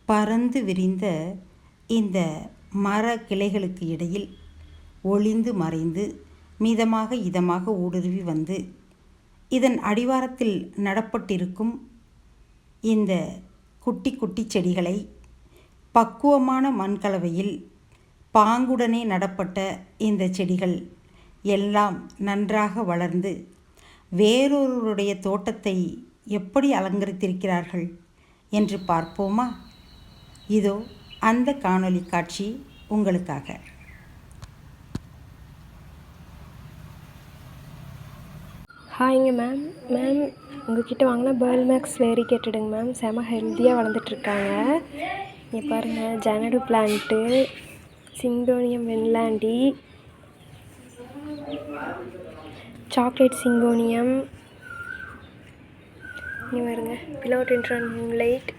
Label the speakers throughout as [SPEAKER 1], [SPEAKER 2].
[SPEAKER 1] பரந்து விரிந்த இந்த மர கிளைகளுக்கு இடையில் ஒளிந்து மறைந்து மிதமாக இதமாக ஊடுருவி வந்து இதன் அடிவாரத்தில் நடப்பட்டிருக்கும் இந்த குட்டி குட்டி செடிகளை பக்குவமான மண்கலவையில் பாங்குடனே நடப்பட்ட இந்த செடிகள் எல்லாம் நன்றாக வளர்ந்து வேறொருவருடைய தோட்டத்தை எப்படி அலங்கரித்திருக்கிறார்கள் என்று பார்ப்போமா? இதோ அந்த காணொளி காட்சி உங்களுக்காக.
[SPEAKER 2] ஹாய்ங்க மேம். உங்ககிட்ட வாங்கினா பேர்ல் மேக்ஸ் வேரி கேட்டுடுங்க மேம். செம ஹெல்த்தியாக வளர்ந்துட்டுருக்காங்க. இங்கே பாருங்கள், ஜனடு பிளான்ட்டு, சிங்கோனியம் வெண்லாண்டி, சாக்லேட் சிங்கோனியம், இங்கே பாருங்க பிலோடென்ட்ரான் மூன்லைட்,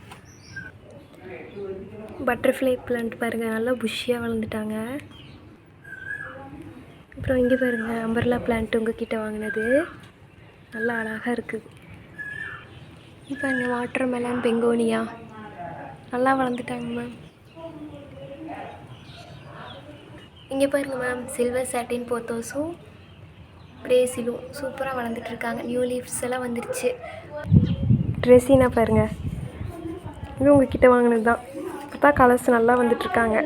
[SPEAKER 2] பட்டர்ஃப்ளை பிளான்ட் பாருங்கள், நல்லா புஷ்ஷியாக வளர்ந்துட்டாங்க. அப்புறம் இங்கே பாருங்கள் அம்பர்லா பிளான்ட் உங்ககிட்ட வாங்கினது நல்லா அழகாக இருக்குது. இப்போ பாருங்கள் வாட்டர் மெலன் பெங்கோனியா நல்லா வளர்ந்துட்டாங்க மேம். இங்கே பாருங்கள் மேம் சில்வர் சாட்டின் போத்தோஸும் பிரேசிலும் சூப்பராக வளர்ந்துட்டுருக்காங்க. நியூ லீவ்ஸ் எல்லாம் வந்துருச்சு. ட்ரெஸ்ஸினா பாருங்கள், இது உங்ககிட்ட வாங்கினது தான். இப்போ தான் கலர்ஸ் நல்லா வந்துட்டுருக்காங்க.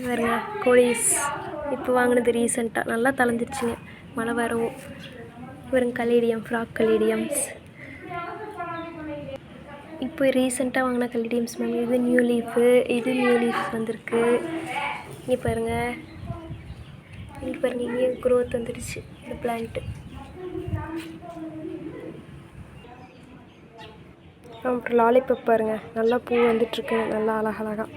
[SPEAKER 2] பாருங்க கோலிஸ் இப்போ வாங்கினது ரீசெண்டாக நல்லா தளர்ந்துருச்சுங்க, மழை வரவும். பாருங்க கலீடியம், ஃப்ராக் கலீடியம்ஸ் இப்போ ரீசெண்டாக வாங்கின கலீடியம்ஸ் மேம். இது நியூ லீஃபு, இது நியூ லீஃப் வந்திருக்கு. இங்கே பாருங்கள், இங்கேயும் க்ரோத் வந்துடுச்சு இந்த பிளான்ட்டு. அப்புறம் லாலிபப் பாருங்கள், நல்லா பூ வந்துட்டுருக்கு, நல்லா அழகழகாக.